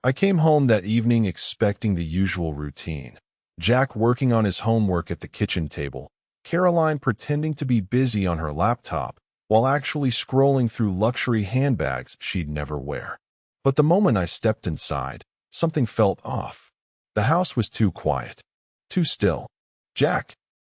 I came home that evening expecting the usual routine. Jack working on his homework at the kitchen table, Caroline pretending to be busy on her laptop while actually scrolling through luxury handbags she'd never wear. But the moment I stepped inside, something felt off. The house was too quiet, too still. "Jack,"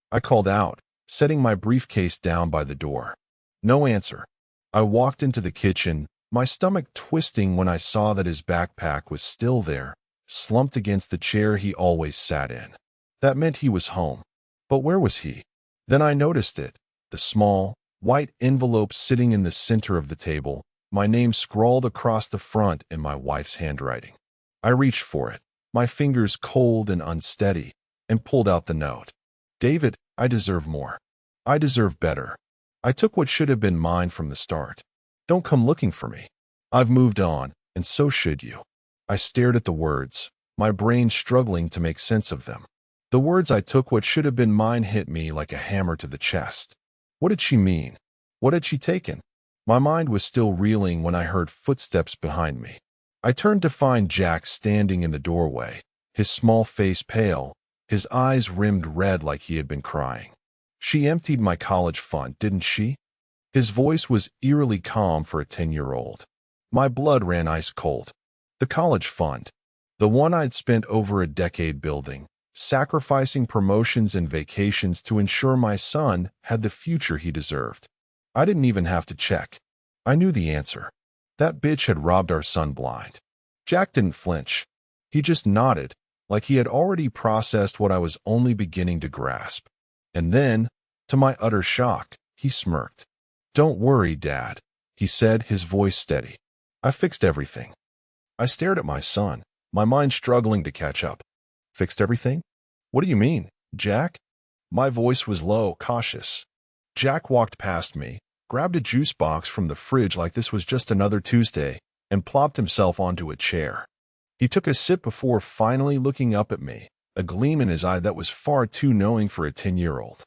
I called out, setting my briefcase down by the door. No answer. I walked into the kitchen, my stomach twisting when I saw that his backpack was still there, slumped against the chair he always sat in. That meant he was home. But where was he? Then I noticed it, the small, white envelope sitting in the center of the table, my name scrawled across the front in my wife's handwriting. I reached for it, my fingers cold and unsteady, and pulled out the note. "David, I deserve more. I deserve better. I took what should have been mine from the start. Don't come looking for me. I've moved on, and so should you." I stared at the words, my brain struggling to make sense of them. The words "I took what should have been mine" hit me like a hammer to the chest. What did she mean? What had she taken? My mind was still reeling when I heard footsteps behind me. I turned to find Jack standing in the doorway, his small face pale, his eyes rimmed red like he had been crying. "She emptied my college fund, didn't she?" His voice was eerily calm for a 10-year-old. My blood ran ice cold. The college fund. The one I'd spent over a decade building, sacrificing promotions and vacations to ensure my son had the future he deserved. I didn't even have to check. I knew the answer. That bitch had robbed our son blind. Jack didn't flinch. He just nodded, like he had already processed what I was only beginning to grasp. And then, to my utter shock, he smirked. "Don't worry, Dad," he said, his voice steady. "I fixed everything." I stared at my son, my mind struggling to catch up. "Fixed everything? What do you mean, Jack?" My voice was low, cautious. Jack walked past me, grabbed a juice box from the fridge like this was just another Tuesday, and plopped himself onto a chair. He took a sip before finally looking up at me, a gleam in his eye that was far too knowing for a 10-year-old.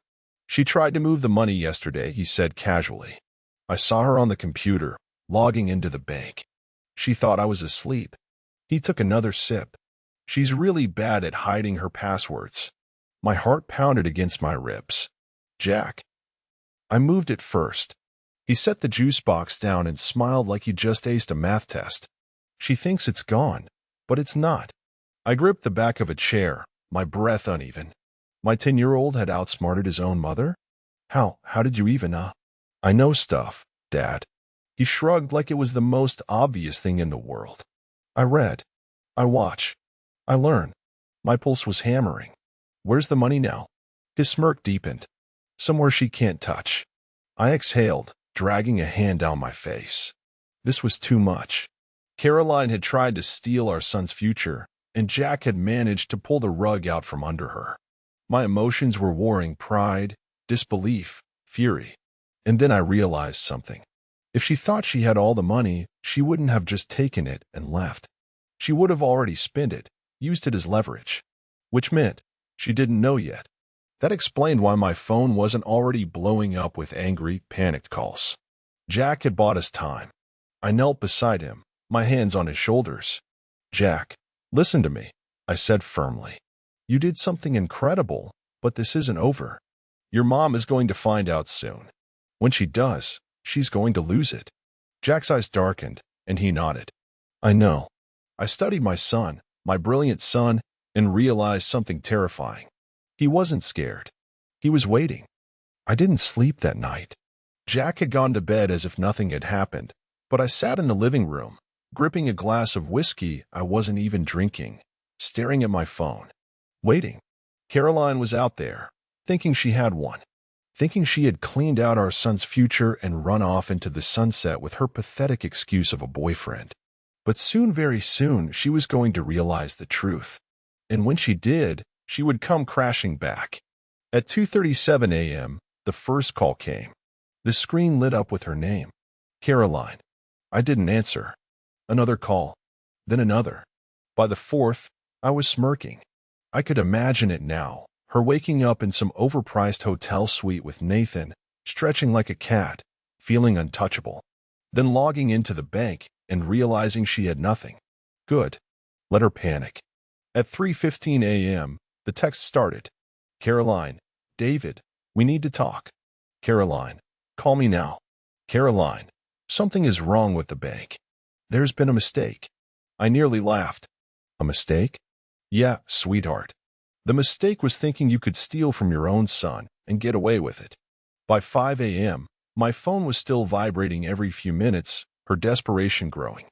"She tried to move the money yesterday," he said casually. "I saw her on the computer, logging into the bank. She thought I was asleep." He took another sip. "She's really bad at hiding her passwords." My heart pounded against my ribs. "Jack." I moved it first. He set the juice box down and smiled like he just aced a math test. "She thinks it's gone, but it's not." I gripped the back of a chair, my breath uneven. My 10-year-old had outsmarted his own mother? How did you even, I know stuff, Dad." He shrugged like it was the most obvious thing in the world. "I read. I watch. I learn." My pulse was hammering. "Where's the money now?" His smirk deepened. "Somewhere she can't touch." I exhaled, dragging a hand down my face. This was too much. Caroline had tried to steal our son's future, and Jack had managed to pull the rug out from under her. My emotions were warring pride, disbelief, fury. And then I realized something. If she thought she had all the money, she wouldn't have just taken it and left. She would have already spent it, used it as leverage. Which meant she didn't know yet. That explained why my phone wasn't already blowing up with angry, panicked calls. Jack had bought us time. I knelt beside him, my hands on his shoulders. "Jack, listen to me," I said firmly. "You did something incredible, but this isn't over. Your mom is going to find out soon. When she does, she's going to lose it." Jack's eyes darkened, and he nodded. "I know." I studied my son, my brilliant son, and realized something terrifying. He wasn't scared. He was waiting. I didn't sleep that night. Jack had gone to bed as if nothing had happened, but I sat in the living room, gripping a glass of whiskey I wasn't even drinking, staring at my phone. Waiting. Caroline was out there, thinking she had one, thinking she had cleaned out our son's future and run off into the sunset with her pathetic excuse of a boyfriend. But soon, very soon, she was going to realize the truth. And when she did, she would come crashing back. At 2:37 a.m., the first call came. The screen lit up with her name. Caroline. I didn't answer. Another call. Then another. By the fourth, I was smirking. I could imagine it now, her waking up in some overpriced hotel suite with Nathan, stretching like a cat, feeling untouchable. Then logging into the bank and realizing she had nothing. Good. Let her panic. At 3:15 a.m., the text started. Caroline, David, we need to talk. Caroline, call me now. Caroline, something is wrong with the bank. There's been a mistake. I nearly laughed. A mistake? Yeah, sweetheart. The mistake was thinking you could steal from your own son and get away with it. By 5 a.m., my phone was still vibrating every few minutes, her desperation growing.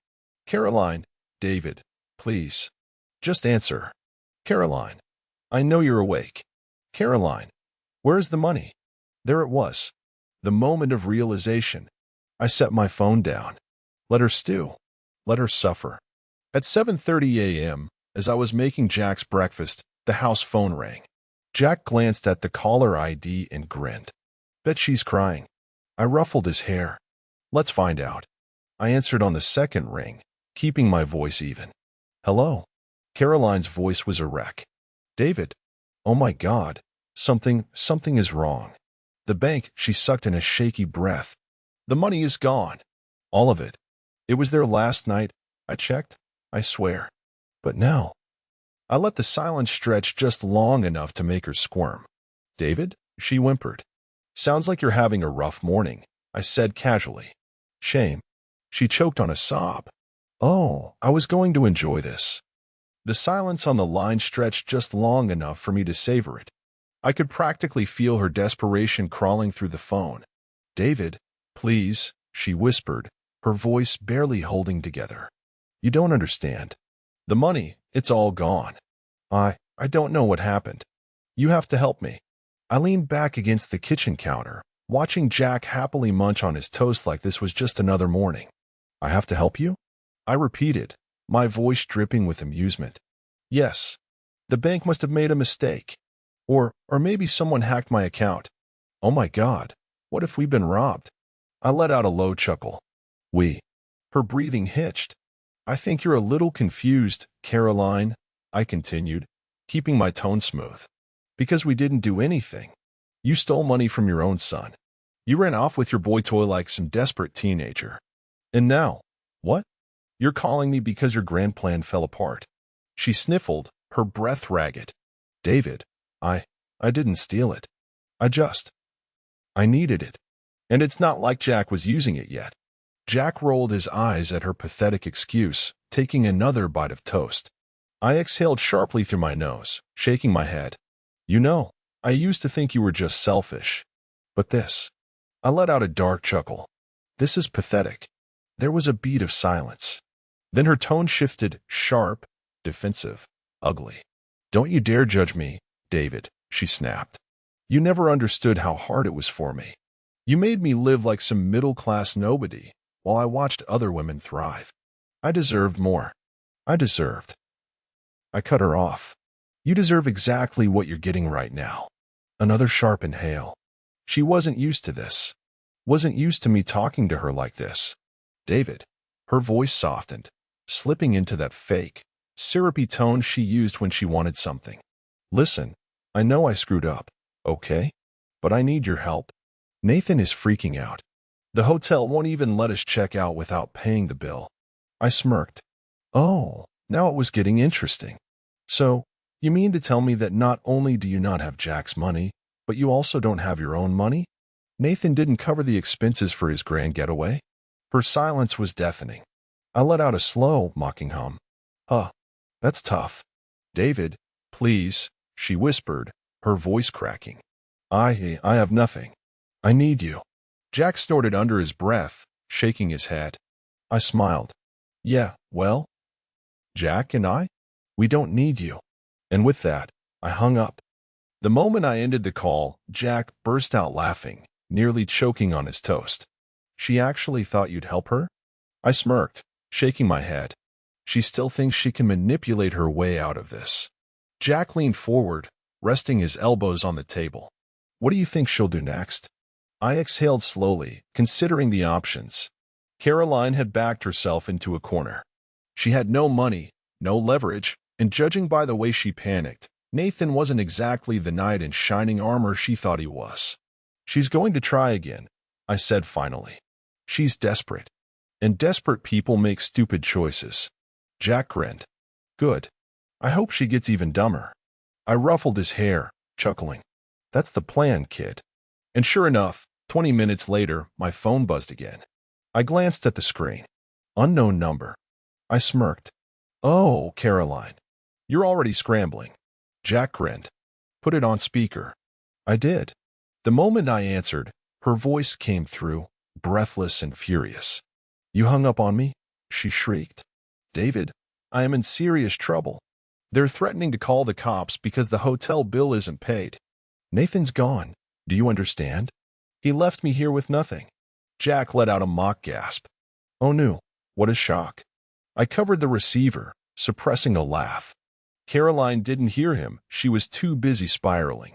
Caroline, David, please. Just answer. Caroline, I know you're awake. Caroline, where's the money? There it was. The moment of realization. I set my phone down. Let her stew. Let her suffer. At 7:30 a.m., as I was making Jack's breakfast, the house phone rang. Jack glanced at the caller ID and grinned. Bet she's crying. I ruffled his hair. Let's find out. I answered on the second ring, keeping my voice even. Hello. Caroline's voice was a wreck. David. Oh my God. Something is wrong. The bank, she sucked in a shaky breath. The money is gone. All of it. It was there last night. I checked. I swear. But now. I let the silence stretch just long enough to make her squirm. David? She whimpered. Sounds like you're having a rough morning, I said casually. Shame. She choked on a sob. Oh, I was going to enjoy this. The silence on the line stretched just long enough for me to savor it. I could practically feel her desperation crawling through the phone. David, please, she whispered, her voice barely holding together. You don't understand. The money, it's all gone. I don't know what happened. You have to help me. I leaned back against the kitchen counter, watching Jack happily munch on his toast like this was just another morning. I have to help you? I repeated, my voice dripping with amusement. Yes. The bank must have made a mistake. Or maybe someone hacked my account. Oh my God, what if we've been robbed? I let out a low chuckle. We. Her breathing hitched. I think you're a little confused, Caroline, I continued, keeping my tone smooth. Because we didn't do anything. You stole money from your own son. You ran off with your boy toy like some desperate teenager. And now, what? You're calling me because your grand plan fell apart. She sniffled, her breath ragged. David, I didn't steal it. I needed it. And it's not like Jack was using it yet. Jack rolled his eyes at her pathetic excuse, taking another bite of toast. I exhaled sharply through my nose, shaking my head. You know, I used to think you were just selfish. But this. I let out a dark chuckle. This is pathetic. There was a beat of silence. Then her tone shifted, sharp, defensive, ugly. Don't you dare judge me, David, she snapped. You never understood how hard it was for me. You made me live like some middle-class nobody while I watched other women thrive. I deserved more. I cut her off. You deserve exactly what you're getting right now. Another sharp inhale. She wasn't used to this. Wasn't used to me talking to her like this. David. Her voice softened, slipping into that fake, syrupy tone she used when she wanted something. Listen, I know I screwed up, okay? But I need your help. Nathan is freaking out. The hotel won't even let us check out without paying the bill. I smirked. Oh, now it was getting interesting. So, you mean to tell me that not only do you not have Jack's money, but you also don't have your own money? Nathan didn't cover the expenses for his grand getaway? Her silence was deafening. I let out a slow, mocking hum. Huh, that's tough. David, please, she whispered, her voice cracking. I have nothing. I need you. Jack snorted under his breath, shaking his head. I smiled. Yeah, well, Jack and I? We don't need you. And with that, I hung up. The moment I ended the call, Jack burst out laughing, nearly choking on his toast. She actually thought you'd help her? I smirked, shaking my head. She still thinks she can manipulate her way out of this. Jack leaned forward, resting his elbows on the table. What do you think she'll do next? I exhaled slowly, considering the options. Caroline had backed herself into a corner. She had no money, no leverage, and judging by the way she panicked, Nathan wasn't exactly the knight in shining armor she thought he was. She's going to try again, I said finally. She's desperate. And desperate people make stupid choices. Jack grinned. Good. I hope she gets even dumber. I ruffled his hair, chuckling. That's the plan, kid. And sure enough, 20 minutes later, my phone buzzed again. I glanced at the screen. Unknown number. I smirked. Oh, Caroline. You're already scrambling. Jack grinned. Put it on speaker. I did. The moment I answered, her voice came through, breathless and furious. You hung up on me? She shrieked. David, I am in serious trouble. They're threatening to call the cops because the hotel bill isn't paid. Nathan's gone. Do you understand? He left me here with nothing. Jack let out a mock gasp. Oh no, what a shock. I covered the receiver, suppressing a laugh. Caroline didn't hear him. She was too busy spiraling.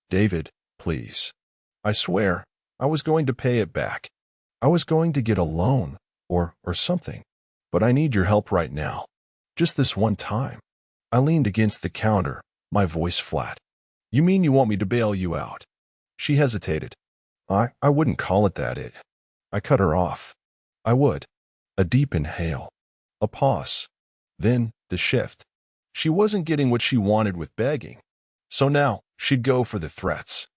David, please. I swear, I was going to pay it back. I was going to get a loan, or something. But I need your help right now. Just this one time. I leaned against the counter, my voice flat. You mean you want me to bail you out? She hesitated. I wouldn't call it that. I cut her off. I would. A deep inhale. A pause. Then, the shift. She wasn't getting what she wanted with begging. So now, she'd go for the threats.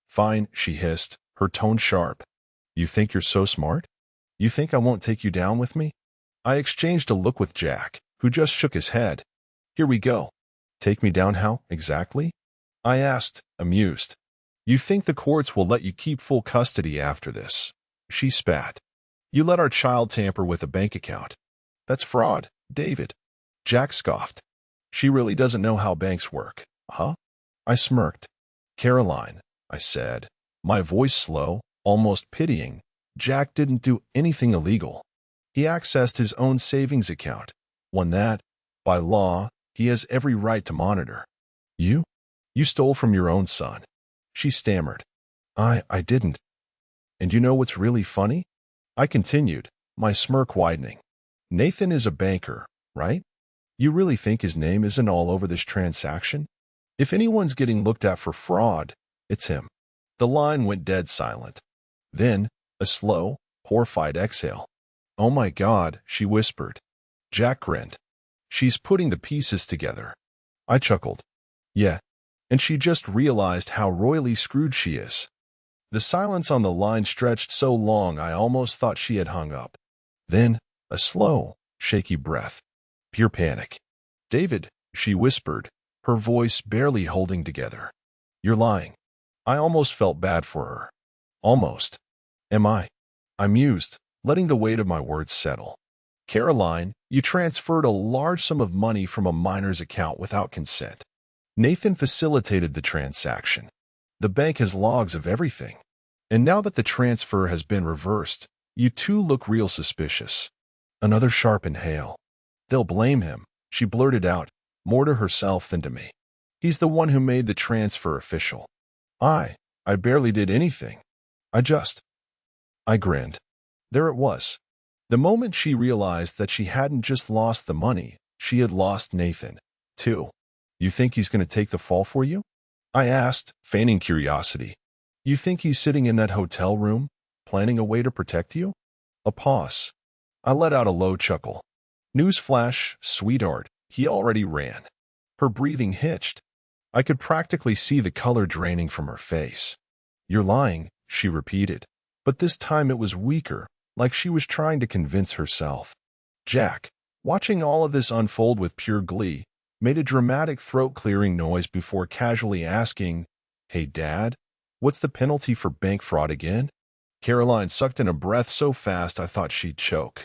Fine, she hissed, her tone sharp. You think you're so smart? You think I won't take you down with me? I exchanged a look with Jack, who just shook his head. Here we go. Take me down how, exactly? I asked, amused. You think the courts will let you keep full custody after this? She spat. You let our child tamper with a bank account. That's fraud, David. Jack scoffed. She really doesn't know how banks work, huh? I smirked. Caroline, I said, my voice slow, almost pitying. Jack didn't do anything illegal. He accessed his own savings account, one that, by law, he has every right to monitor. You? You stole from your own son. She stammered. I didn't. And you know what's really funny? I continued, my smirk widening. Nathan is a banker, right? You really think his name isn't all over this transaction? If anyone's getting looked at for fraud, it's him. The line went dead silent. Then, a slow, horrified exhale. Oh my God, she whispered. Jack grinned. She's putting the pieces together. I chuckled. Yeah. And she just realized how royally screwed she is. The silence on the line stretched so long I almost thought she had hung up. Then, a slow, shaky breath. Pure panic. David, she whispered, her voice barely holding together. You're lying. I almost felt bad for her. Almost. Am I? I mused, letting the weight of my words settle. Caroline, you transferred a large sum of money from a minor's account without consent. Nathan facilitated the transaction. The bank has logs of everything. And now that the transfer has been reversed, you two look real suspicious. Another sharp inhale. They'll blame him, she blurted out, more to herself than to me. He's the one who made the transfer official. I barely did anything. I grinned. There it was. The moment she realized that she hadn't just lost the money, she had lost Nathan, too. You think he's going to take the fall for you? I asked, feigning curiosity. You think he's sitting in that hotel room, planning a way to protect you? A pause. I let out a low chuckle. Newsflash, sweetheart, he already ran. Her breathing hitched. I could practically see the color draining from her face. You're lying, she repeated. But this time it was weaker, like she was trying to convince herself. Jack, watching all of this unfold with pure glee, made a dramatic throat-clearing noise before casually asking, Hey, Dad, what's the penalty for bank fraud again? Caroline sucked in a breath so fast I thought she'd choke.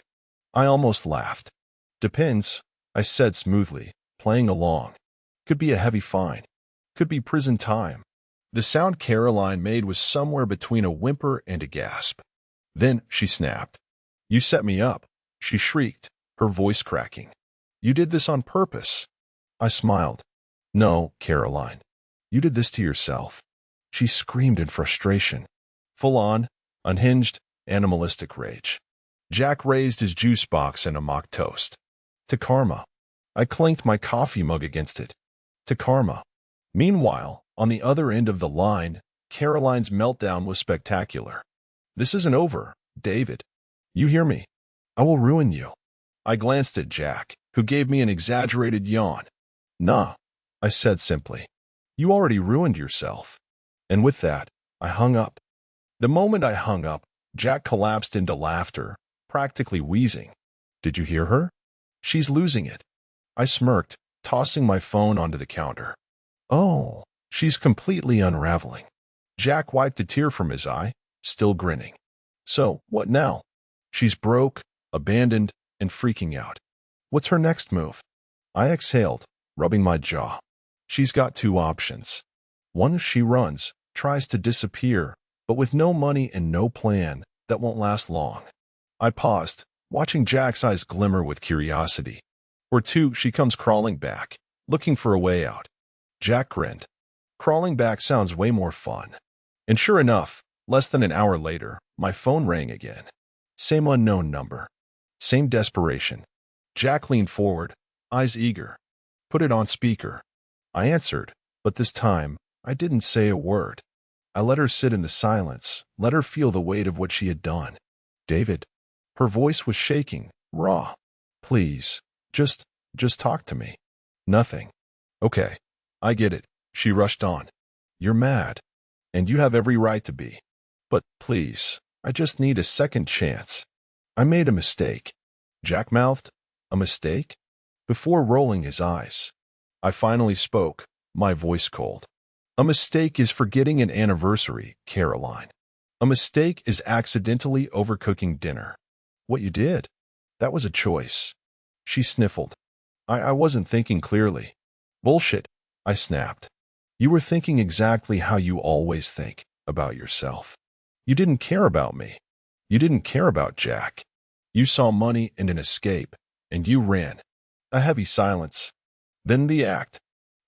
I almost laughed. Depends, I said smoothly, playing along. Could be a heavy fine. Could be prison time. The sound Caroline made was somewhere between a whimper and a gasp. Then she snapped. You set me up, she shrieked, her voice cracking. You did this on purpose. I smiled. No, Caroline. You did this to yourself. She screamed in frustration. Full-on, unhinged, animalistic rage. Jack raised his juice box and a mock toast. To karma. I clanked my coffee mug against it. To karma. Meanwhile, on the other end of the line, Caroline's meltdown was spectacular. This isn't over, David. You hear me? I will ruin you. I glanced at Jack, who gave me an exaggerated yawn. Nah, I said simply. You already ruined yourself. And with that, I hung up. The moment I hung up, Jack collapsed into laughter, practically wheezing. Did you hear her? She's losing it. I smirked, tossing my phone onto the counter. Oh, she's completely unraveling. Jack wiped a tear from his eye, still grinning. So, what now? She's broke, abandoned, and freaking out. What's her next move? I exhaled, rubbing my jaw. She's got two options. One, she runs, tries to disappear, but with no money and no plan, that won't last long. I paused, watching Jack's eyes glimmer with curiosity. Or two, she comes crawling back, looking for a way out. Jack grinned. Crawling back sounds way more fun. And sure enough, less than an hour later, my phone rang again. Same unknown number. Same desperation. Jack leaned forward, eyes eager. Put it on speaker. I answered, but this time, I didn't say a word. I let her sit in the silence, let her feel the weight of what she had done. David. Her voice was shaking, raw. Please, just talk to me. Nothing. Okay, I get it, she rushed on. You're mad. And you have every right to be. But, please, I just need a second chance. I made a mistake. Jack mouthed. A mistake? Before rolling his eyes. I finally spoke, my voice cold. A mistake is forgetting an anniversary, Caroline. A mistake is accidentally overcooking dinner. What you did? That was a choice. She sniffled. I wasn't thinking clearly. Bullshit, I snapped. You were thinking exactly how you always think about yourself. You didn't care about me. You didn't care about Jack. You saw money and an escape, and you ran. A heavy silence. Then the act.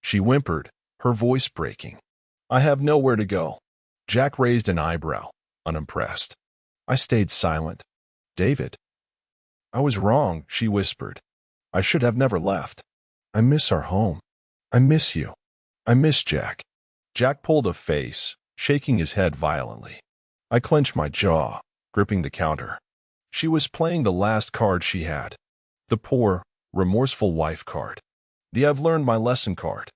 She whimpered, her voice breaking. I have nowhere to go. Jack raised an eyebrow, unimpressed. I stayed silent. David. I was wrong, she whispered. I should have never left. I miss our home. I miss you. I miss Jack. Jack pulled a face, shaking his head violently. I clenched my jaw, gripping the counter. She was playing the last card she had. The poor, remorseful wife card. The I've learned my lesson card.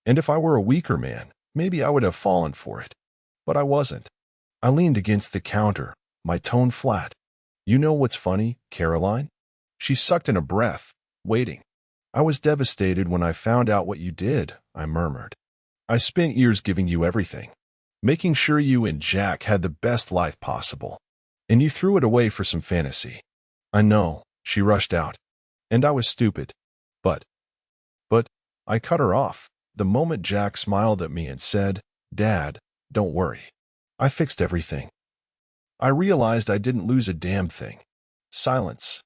And if I were a weaker man, maybe I would have fallen for it. But I wasn't. I leaned against the counter, my tone flat. You know what's funny, Caroline? She sucked in a breath, waiting. I was devastated when I found out what you did, I murmured. I spent years giving you everything, making sure you and Jack had the best life possible. And you threw it away for some fantasy. I know, she rushed out. And I was stupid. But, I cut her off the moment Jack smiled at me and said, Dad, don't worry. I fixed everything. I realized I didn't lose a damn thing. Silence.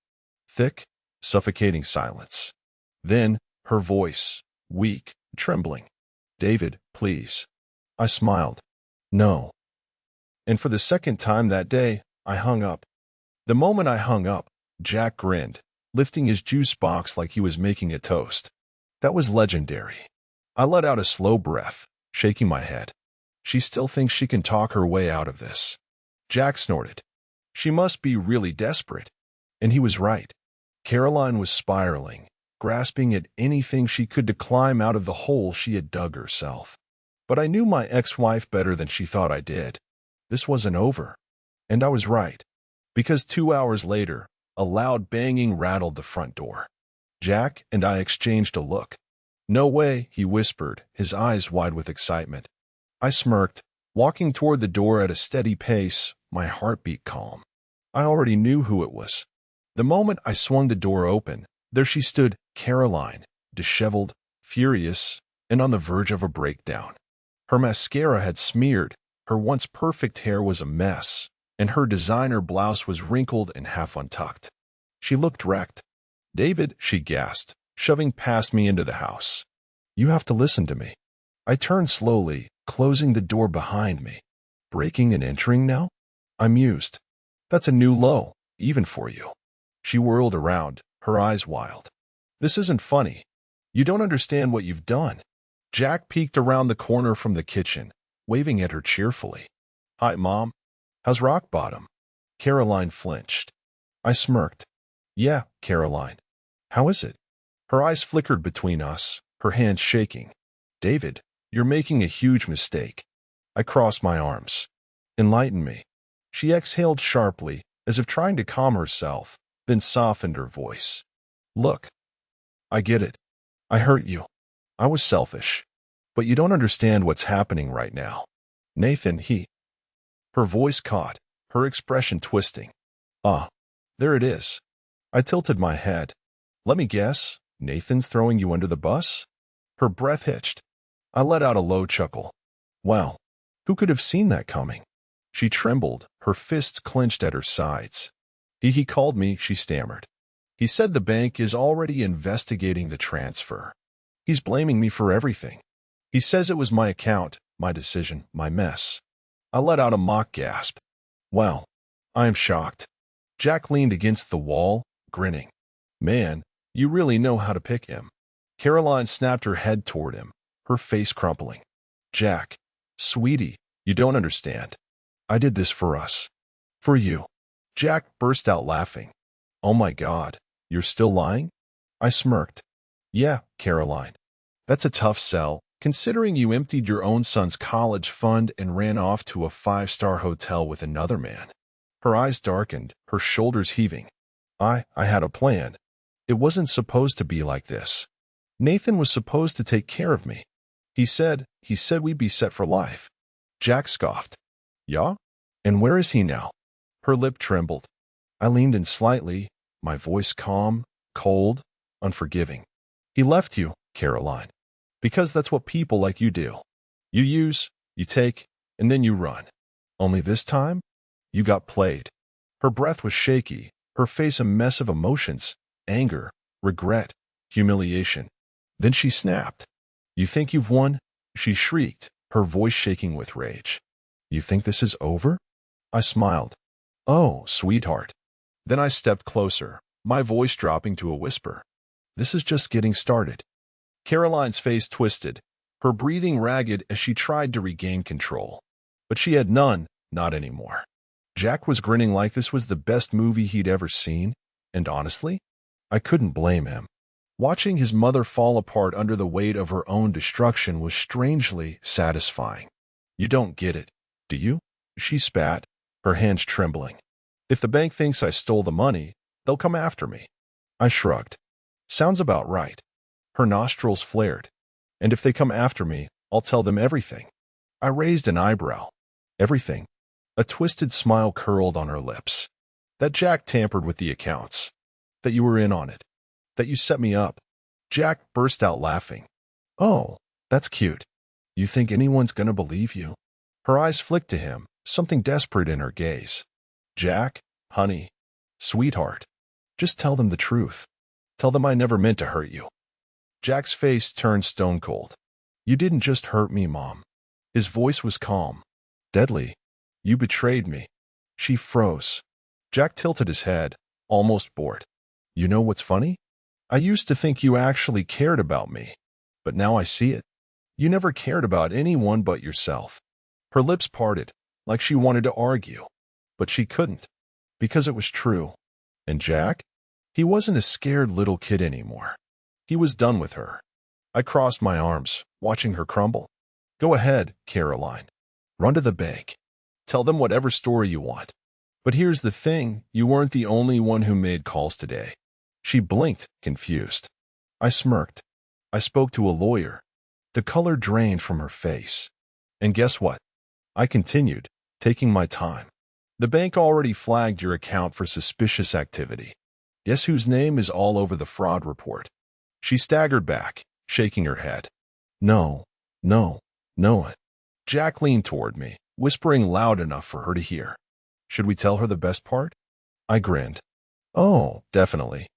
Thick, suffocating silence. Then, her voice, weak, trembling. David, please. I smiled. No. And for the second time that day, I hung up. The moment I hung up, Jack grinned, lifting his juice box like he was making a toast. That was legendary. I let out a slow breath, shaking my head. She still thinks she can talk her way out of this. Jack snorted. She must be really desperate. And he was right. Caroline was spiraling, grasping at anything she could to climb out of the hole she had dug herself. But I knew my ex-wife better than she thought I did. This wasn't over. And I was right. Because 2 hours later, a loud banging rattled the front door. Jack and I exchanged a look. No way, he whispered, his eyes wide with excitement. I smirked, walking toward the door at a steady pace, my heartbeat calm. I already knew who it was. The moment I swung the door open, there she stood, Caroline, disheveled, furious, and on the verge of a breakdown. Her mascara had smeared, her once perfect hair was a mess, and her designer blouse was wrinkled and half untucked. She looked wrecked. David, she gasped, shoving past me into the house. You have to listen to me. I turned slowly, closing the door behind me. Breaking and entering now? I mused. That's a new low, even for you. She whirled around, her eyes wild. This isn't funny. You don't understand what you've done. Jack peeked around the corner from the kitchen, waving at her cheerfully. Hi, Mom. How's rock bottom? Caroline flinched. I smirked. Yeah, Caroline. How is it? Her eyes flickered between us, her hands shaking. David, you're making a huge mistake. I crossed my arms. Enlighten me. She exhaled sharply, as if trying to calm herself, then softened her voice. Look. I get it. I hurt you. I was selfish. But you don't understand what's happening right now. Nathan, Her voice caught, her expression twisting. Ah, there it is. I tilted my head. Let me guess, Nathan's throwing you under the bus? Her breath hitched. I let out a low chuckle. Wow, who could have seen that coming? She trembled, her fists clenched at her sides. He called me, she stammered. He said the bank is already investigating the transfer. He's blaming me for everything. He says it was my account, my decision, my mess. I let out a mock gasp. Wow, I am shocked. Jack leaned against the wall, grinning. Man, you really know how to pick him. Caroline snapped her head toward him, her face crumpling. Jack, sweetie, you don't understand. I did this for us. For you. Jack burst out laughing. Oh my God, you're still lying? I smirked. Yeah, Caroline. That's a tough sell, considering you emptied your own son's college fund and ran off to a 5-star hotel with another man. Her eyes darkened, her shoulders heaving. I had a plan. It wasn't supposed to be like this. Nathan was supposed to take care of me. He said we'd be set for life. Jack scoffed. Yeah? And where is he now? Her lip trembled. I leaned in slightly, my voice calm, cold, unforgiving. He left you, Caroline. Because that's what people like you do. You use, you take, and then you run. Only this time, you got played. Her breath was shaky, her face a mess of emotions, anger, regret, humiliation. Then she snapped. You think you've won? She shrieked, her voice shaking with rage. You think this is over? I smiled. Oh, sweetheart. Then I stepped closer, my voice dropping to a whisper. This is just getting started. Caroline's face twisted, her breathing ragged as she tried to regain control. But she had none, not anymore. Jack was grinning like this was the best movie he'd ever seen, and honestly, I couldn't blame him. Watching his mother fall apart under the weight of her own destruction was strangely satisfying. You don't get it, do you? She spat, her hands trembling. If the bank thinks I stole the money, they'll come after me. I shrugged. Sounds about right. Her nostrils flared. And if they come after me, I'll tell them everything. I raised an eyebrow. Everything. A twisted smile curled on her lips. That Jack tampered with the accounts. That you were in on it. That you set me up. Jack burst out laughing. Oh, that's cute. You think anyone's gonna believe you? Her eyes flicked to him, something desperate in her gaze. Jack, honey, sweetheart, just tell them the truth. Tell them I never meant to hurt you. Jack's face turned stone cold. You didn't just hurt me, Mom. His voice was calm. Deadly. You betrayed me. She froze. Jack tilted his head, almost bored. You know what's funny? I used to think you actually cared about me, but now I see it. You never cared about anyone but yourself. Her lips parted, like she wanted to argue, but she couldn't, because it was true. And Jack? He wasn't a scared little kid anymore. He was done with her. I crossed my arms, watching her crumble. Go ahead, Caroline. Run to the bank. Tell them whatever story you want. But here's the thing, you weren't the only one who made calls today. She blinked, confused. I smirked. I spoke to a lawyer. The color drained from her face. And guess what? I continued, taking my time. The bank already flagged your account for suspicious activity. Guess whose name is all over the fraud report? She staggered back, shaking her head. No. Jack leaned toward me, whispering loud enough for her to hear. Should we tell her the best part? I grinned. Oh, definitely.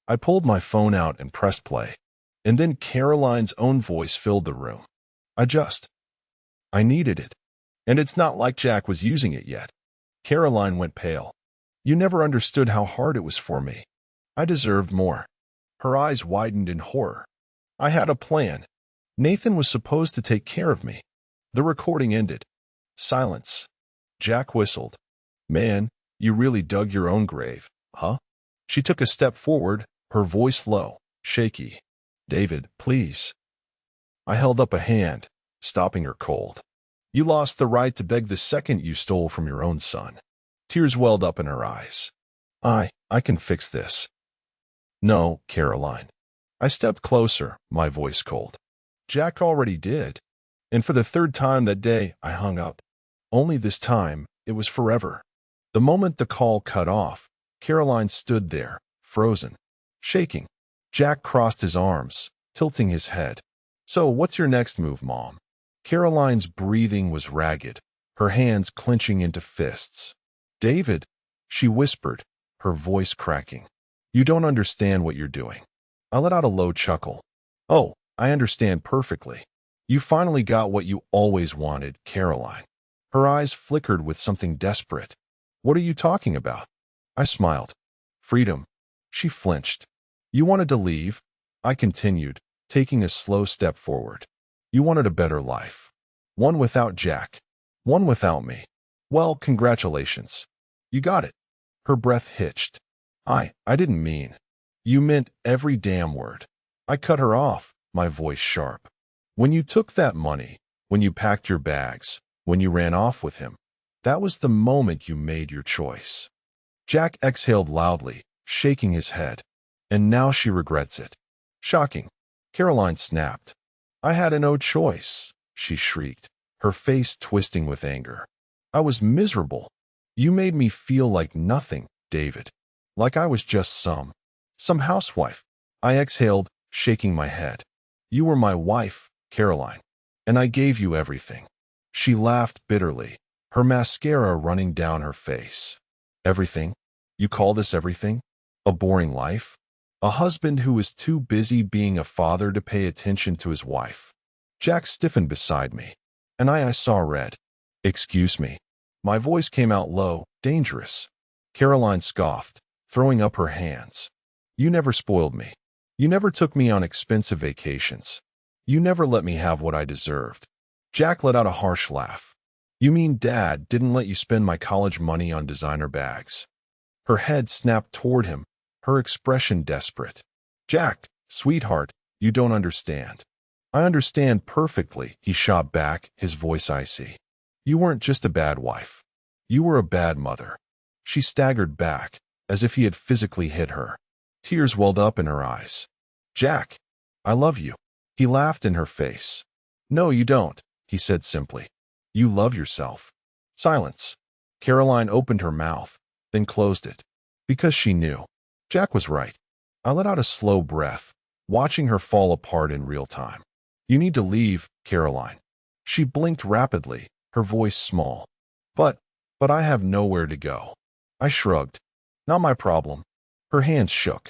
I pulled my phone out and pressed play. And then Caroline's own voice filled the room. I needed it. And it's not like Jack was using it yet. Caroline went pale. You never understood how hard it was for me. I deserved more. Her eyes widened in horror. I had a plan. Nathan was supposed to take care of me. The recording ended. Silence. Jack whistled. Man, you really dug your own grave, huh? She took a step forward, her voice low, shaky. David, please. I held up a hand, stopping her cold. You lost the right to beg the second you stole from your own son. Tears welled up in her eyes. I can fix this. No, Caroline. I stepped closer, my voice cold. Jack already did. And for the third time that day, I hung up. Only this time, it was forever. The moment the call cut off, Caroline stood there, frozen, shaking. Jack crossed his arms, tilting his head. So, what's your next move, Mom? Caroline's breathing was ragged, her hands clenching into fists. David, she whispered, her voice cracking. You don't understand what you're doing. I let out a low chuckle. Oh, I understand perfectly. You finally got what you always wanted, Caroline. Her eyes flickered with something desperate. What are you talking about? I smiled. Freedom. She flinched. You wanted to leave? I continued, taking a slow step forward. You wanted a better life. One without Jack. One without me. Well, congratulations. You got it. Her breath hitched. I didn't mean. You meant every damn word. I cut her off, my voice sharp. When you took that money, when you packed your bags, when you ran off with him, that was the moment you made your choice. Jack exhaled loudly, shaking his head. And now she regrets it. Shocking. Caroline snapped. I had no choice, she shrieked, her face twisting with anger. I was miserable. You made me feel like nothing, David. Like I was just some housewife. I exhaled, shaking my head. You were my wife, Caroline, and I gave you everything. She laughed bitterly, her mascara running down her face. Everything? You call this everything? A boring life? A husband who was too busy being a father to pay attention to his wife. Jack stiffened beside me, and I saw red. Excuse me. My voice came out low, dangerous. Caroline scoffed, throwing up her hands. You never spoiled me. You never took me on expensive vacations. You never let me have what I deserved. Jack let out a harsh laugh. You mean Dad didn't let you spend my college money on designer bags? Her head snapped toward him, her expression desperate. Jack, sweetheart, you don't understand. I understand perfectly, he shot back, his voice icy. You weren't just a bad wife. You were a bad mother. She staggered back, as if he had physically hit her. Tears welled up in her eyes. Jack, I love you. He laughed in her face. No, you don't, he said simply. You love yourself. Silence. Caroline opened her mouth, then closed it. Because she knew. Jack was right. I let out a slow breath, watching her fall apart in real time. You need to leave, Caroline. She blinked rapidly, her voice small. But I have nowhere to go. I shrugged. Not my problem. Her hands shook.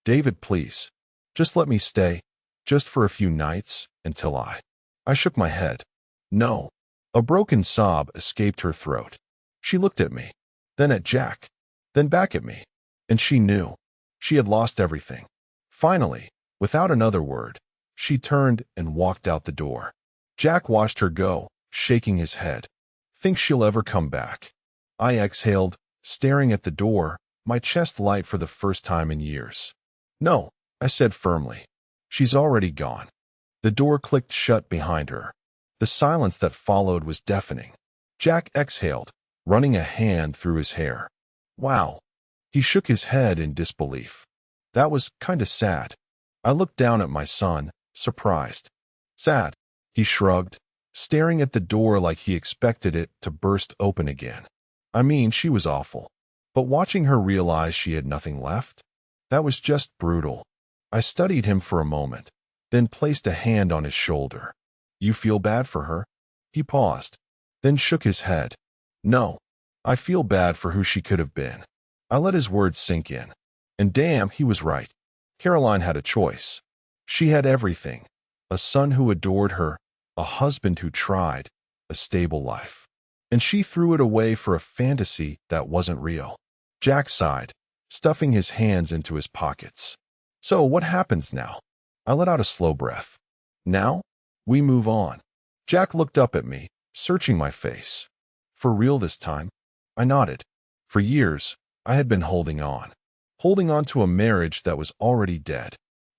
David, please. Just let me stay. Just for a few nights, until I shook my head. No. A broken sob escaped her throat. She looked at me, then at Jack, then back at me. And she knew. She had lost everything. Finally, without another word, she turned and walked out the door. Jack watched her go, shaking his head. Think she'll ever come back? I exhaled, staring at the door, my chest light for the first time in years. No, I said firmly. She's already gone. The door clicked shut behind her. The silence that followed was deafening. Jack exhaled, running a hand through his hair. Wow. He shook his head in disbelief. That was kinda sad. I looked down at my son, surprised. Sad. He shrugged, staring at the door like he expected it to burst open again. I mean, she was awful. But watching her realize she had nothing left? That was just brutal. I studied him for a moment, then placed a hand on his shoulder. You feel bad for her? He paused, then shook his head. No. I feel bad for who she could have been. I let his words sink in. And damn, he was right. Caroline had a choice. She had everything. A son who adored her, a husband who tried, a stable life. And she threw it away for a fantasy that wasn't real. Jack sighed, stuffing his hands into his pockets. So what happens now? I let out a slow breath. Now? We move on. Jack looked up at me, searching my face. For real this time? I nodded. For years, I had been holding on to a marriage that was already dead,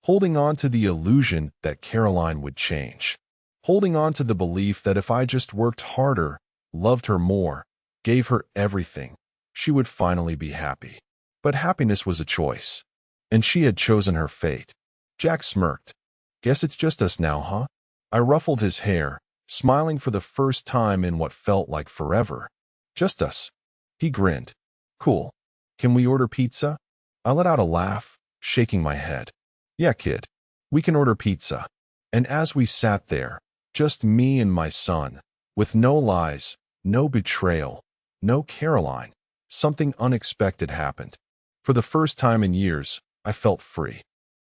holding on to the illusion that Caroline would change, holding on to the belief that if I just worked harder, loved her more, gave her everything, she would finally be happy. But happiness was a choice, and she had chosen her fate. Jack smirked. Guess it's just us now, huh? I ruffled his hair, smiling for the first time in what felt like forever. Just us. He grinned. Cool. Can we order pizza? I let out a laugh, shaking my head. Yeah, kid. We can order pizza. And as we sat there, just me and my son, with no lies, no betrayal, no Caroline, something unexpected happened. For the first time in years, I felt free.